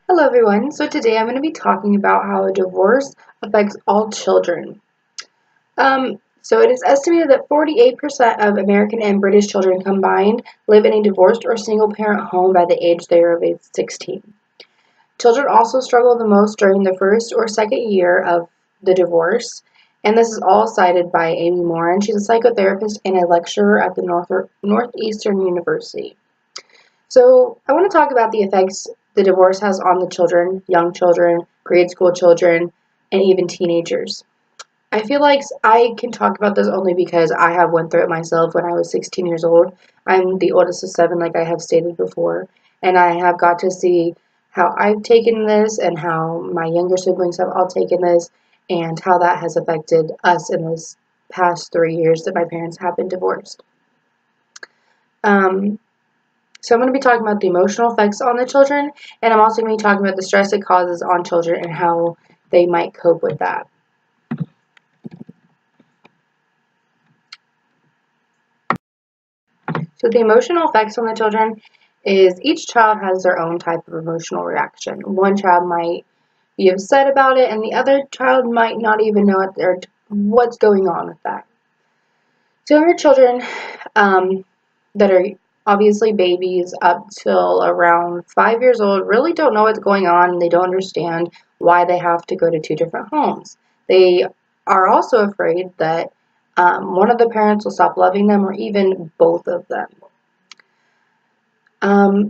Hello everyone. So today I'm going to be talking about how a divorce affects all children. So it is estimated that 48% of American and British children combined live in a divorced or single parent home by the age they are of age 16. Children also struggle the most during the first or second year of the divorce, and this is all cited by Amy Morin. She's a psychotherapist and a lecturer at the Northeastern University. So, I want to talk about the effects the divorce has on the children, young children, grade school children, and even teenagers. I feel like I can talk about this only because I have went through it myself when I was 16 years old. I'm the oldest of seven, like I have stated before, and I have got to see how I've taken this and how my younger siblings have all taken this and how that has affected us in this past 3 years that my parents have been divorced. Um, so I'm going to be talking about the emotional effects on the children, and I'm also going to be talking about the stress it causes on children and how they might cope with that. So the emotional effects on the children is each child has their own type of emotional reaction. One child might be upset about it, and the other child might not even know what's going on with that. So younger children that are obviously babies up till around 5 years old really don't know what's going on and they don't understand why they have to go to two different homes. They are also afraid that one of the parents will stop loving them or even both of them.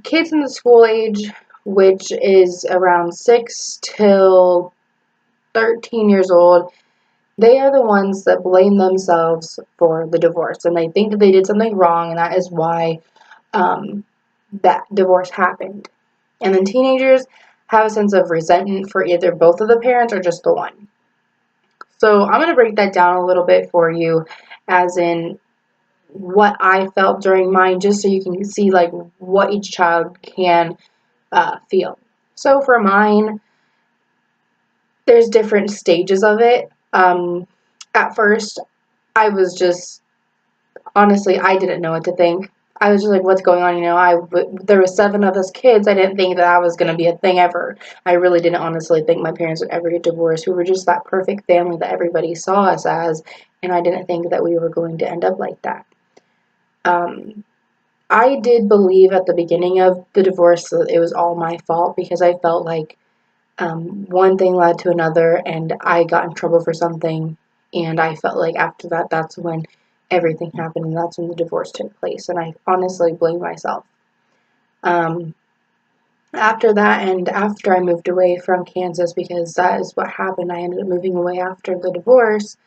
Kids in the school age, which is around 6 till 13 years old, they are the ones that blame themselves for the divorce and they think that they did something wrong and that is why that divorce happened. And then teenagers have a sense of resentment for either both of the parents or just the one. So I'm going to break that down a little bit for you, as in what I felt during mine, just so you can see like what each child can feel. So for mine, there's different stages of it. At first, I was just honestly, I didn't know what to think. I was just like, what's going on? There were seven of us kids. I didn't think that was going to be a thing ever. I really didn't honestly think my parents would ever get divorced. We were just that perfect family that everybody saw us as, and I didn't think that we were going to end up like that. Um, I did believe at the beginning of the divorce that it was all my fault because I felt like one thing led to another and I got in trouble for something, and I felt like after that, that's when everything happened and that's when the divorce took place, and I honestly blame myself. Um, After that, and after I moved away from Kansas, because that is what happened, I ended up moving away after the divorce,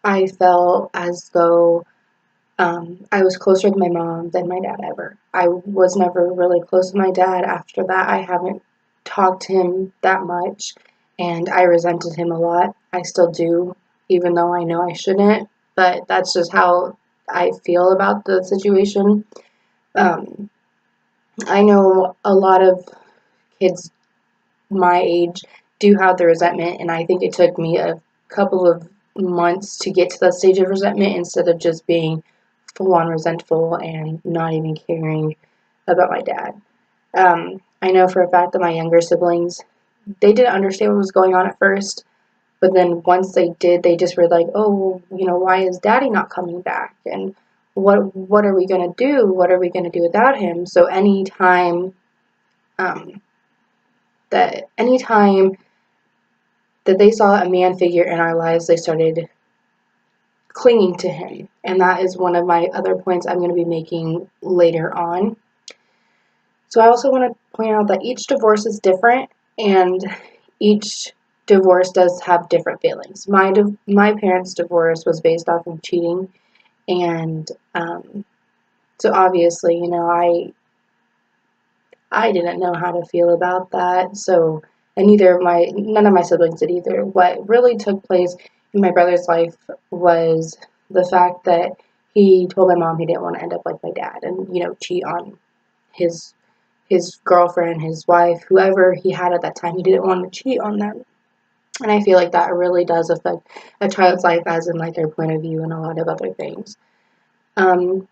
I felt as though I was closer to my mom than my dad ever. I was never really close to my dad. After that, I haven't talked to him that much, and I resented him a lot. I still do, even though I know I shouldn't, but that's just how I feel about the situation. Um, I know a lot of kids my age do have the resentment, and I think it took me a couple of months to get to that stage of resentment instead of just being full on resentful and not even caring about my dad. I know for a fact that my younger siblings, they didn't understand what was going on at first, but then once they did, they just were like, "Oh, why is Daddy not coming back? And what are we gonna do? What are we gonna do without him?" So um, anytime that they saw a man figure in our lives, they started clinging to him, and that is one of my other points I'm going to be making later on. So I also want to point out that each divorce is different, and each divorce does have different feelings. My parents' divorce was based off of cheating, and so obviously, I didn't know how to feel about that. So, and none of my siblings did either. What really took place in my brother's life was the fact that he told my mom he didn't want to end up like my dad and cheat on his his girlfriend, his wife, whoever he had at that time. He didn't want to cheat on them. And I feel like that really does affect a child's life, as in like their point of view and a lot of other things. Um,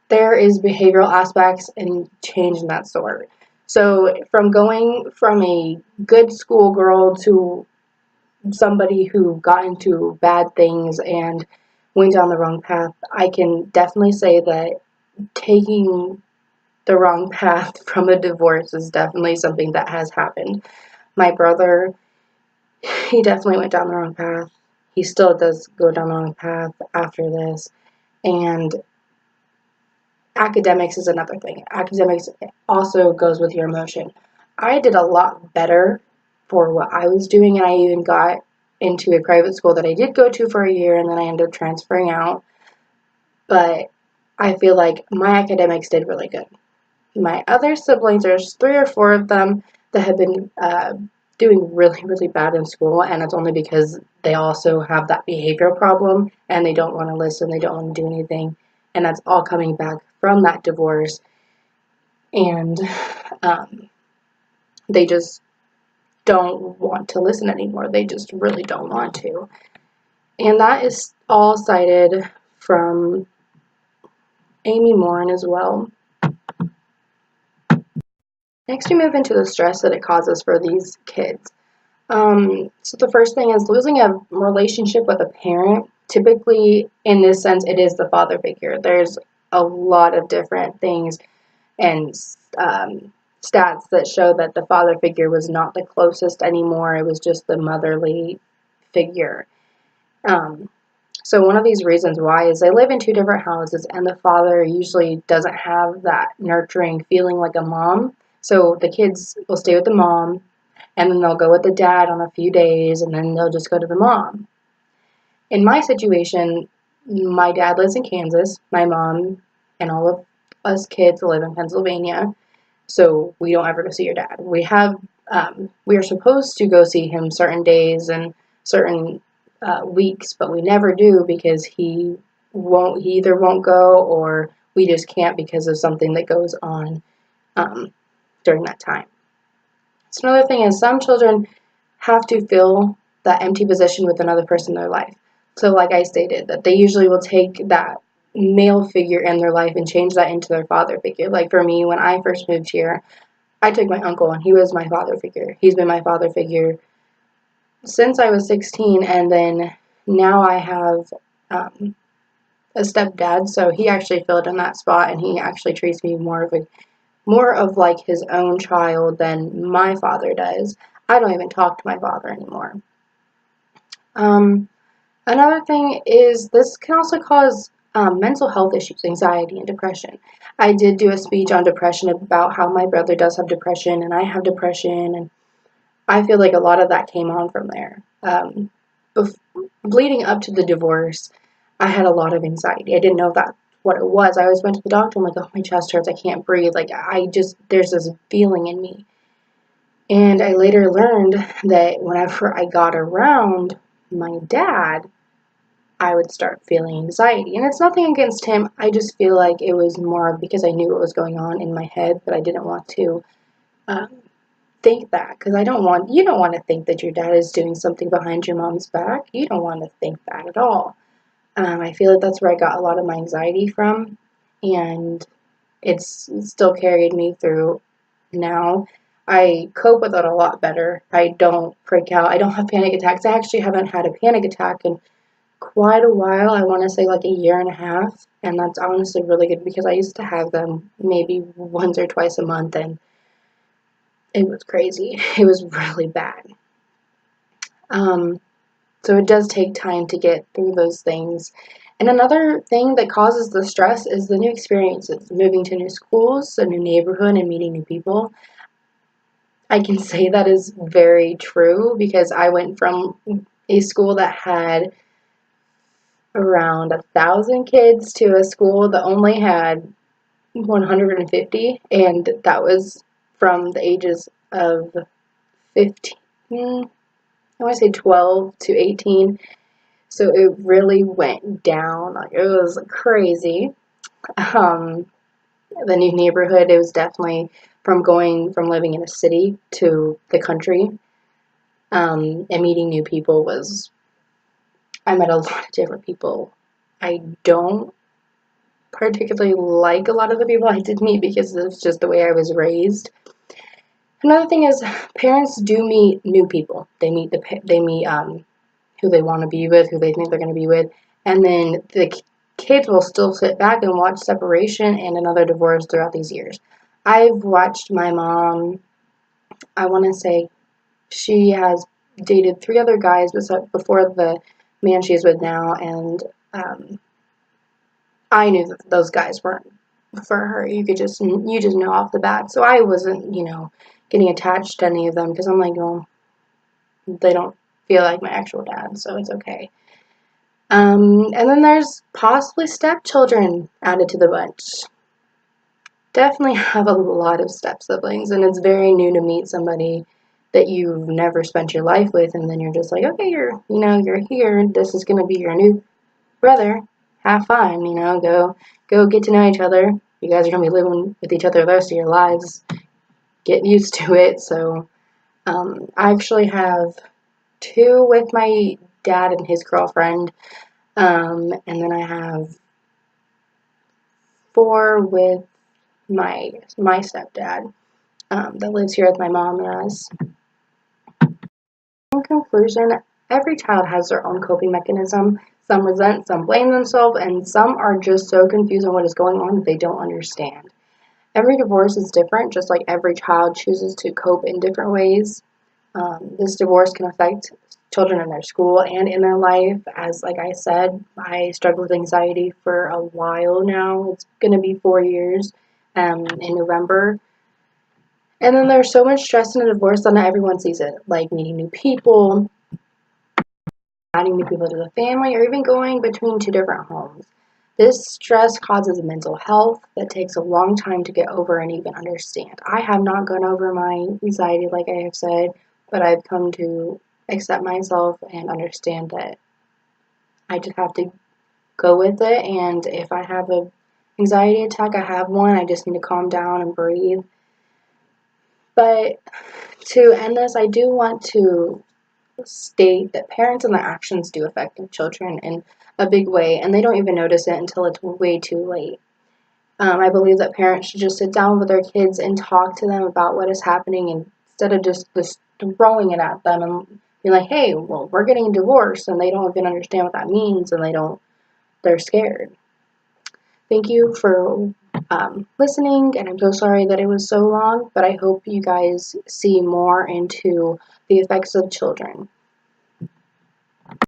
there is behavioral aspects and change in that sort. So from going from a good schoolgirl to somebody who got into bad things and went down the wrong path, I can definitely say that taking the wrong path from a divorce is definitely something that has happened. My brother, he definitely went down the wrong path. He still does go down the wrong path after this. And academics is another thing. Academics also goes with your emotion. I did a lot better for what I was doing, and I even got into a private school that I did go to for a year, and then I ended up transferring out. But I feel like my academics did really good. My other siblings, there's 3 or 4 of them that have been doing really, really bad in school, and it's only because they also have that behavioral problem and they don't want to listen, they don't want to do anything, and that's all coming back from that divorce. And they just don't want to listen anymore. They just really don't want to. And that is all cited from Amy Morin as well. Next, we move into the stress that it causes for these kids. So the first thing is losing a relationship with a parent. Typically, in this sense, it is the father figure. There's a lot of different things and stats that show that the father figure was not the closest anymore. It was just the motherly figure. So one of these reasons why is they live in 2 different houses, and the father usually doesn't have that nurturing feeling like a mom. So the kids will stay with the mom, and then they'll go with the dad on a few days, and then they'll just go to the mom. In my situation, my dad lives in Kansas, my mom and all of us kids live in Pennsylvania, so we don't ever go see your dad. We are supposed to go see him certain days and certain weeks, but we never do because he either won't go or we just can't because of something that goes on during that time. So another thing is some children have to fill that empty position with another person in their life. So like I stated, that they usually will take that male figure in their life and change that into their father figure. Like for me, when I first moved here, I took my uncle and he was my father figure. He's been my father figure since I was 16, and then now I have a stepdad, so he actually filled in that spot, and he actually treats me more of like his own child than my father does. I don't even talk to my father anymore. Another thing is this can also cause mental health issues, anxiety, and depression. I did do a speech on depression about how my brother does have depression and I have depression, and I feel like a lot of that came on from there. Leading up to the divorce, I had a lot of anxiety. I didn't know that what it was. I always went to the doctor. I'm like, oh, my chest hurts. I can't breathe. Like, there's this feeling in me. And I later learned that whenever I got around my dad, I would start feeling anxiety. And it's nothing against him. I just feel like it was more because I knew what was going on in my head, but I didn't want to think that because you don't want to think that your dad is doing something behind your mom's back. You don't want to think that at all. I feel like that's where I got a lot of my anxiety from, and it's still carried me through now. I cope with it a lot better. I don't freak out. I don't have panic attacks. I actually haven't had a panic attack in quite a while. I want to say like a year and a half, and that's honestly really good because I used to have them maybe once or twice a month, and it was crazy. It was really bad. So it does take time to get through those things. And another thing that causes the stress is the new experiences, moving to new schools, a new neighborhood, and meeting new people. I can say that is very true because I went from a school that had around 1,000 kids to a school that only had 150, and that was from the ages of 15, I want to say 12 to 18. So it really went down. Like it was crazy. The new neighborhood, it was definitely from going from living in a city to the country. And meeting new people I met a lot of different people. I don't particularly like a lot of the people I did meet because it's just the way I was raised. Another thing is parents do meet new people. They meet who they want to be with, who they think they're going to be with, and then the kids will still sit back and watch separation and another divorce throughout these years. I've watched my mom, I want to say she has dated 3 other guys before the man she's with now, and um, I knew that those guys weren't for her. You just know off the bat. So I wasn't, getting attached to any of them because I'm like, well, they don't feel like my actual dad, so it's okay. And then there's possibly stepchildren added to the bunch. Definitely have a lot of step siblings, and it's very new to meet somebody that you've never spent your life with, and then you're just like, okay, you're here. This is gonna be your new brother. Have fun, go get to know each other. You guys are gonna be living with each other the rest of your lives. Get used to it. So, I actually have 2 with my dad and his girlfriend, and then I have 4 with my stepdad, that lives here with my mom and us. In conclusion, every child has their own coping mechanism. Some resent, some blame themselves, and some are just so confused on what is going on that they don't understand. Every divorce is different, just like every child chooses to cope in different ways. This divorce can affect children in their school and in their life. As like I said, I struggled with anxiety for a while now. It's going to be 4 years in November. And then there's so much stress in a divorce that not everyone sees it, like meeting new people, adding new people to the family, or even going between 2 different homes. This stress causes mental health that takes a long time to get over and even understand. I have not gone over my anxiety, like I have said, but I've come to accept myself and understand that I just have to go with it. And if I have an anxiety attack, I have one. I just need to calm down and breathe. But to end this, I do want to state that parents and their actions do affect their children in a big way, and they don't even notice it until it's way too late. I believe that parents should just sit down with their kids and talk to them about what is happening instead of just throwing it at them and be like, hey, well, we're getting divorced, and they don't even understand what that means, and they're scared. Thank you for listening, and I'm so sorry that it was so long, but I hope you guys see more into the effects of children.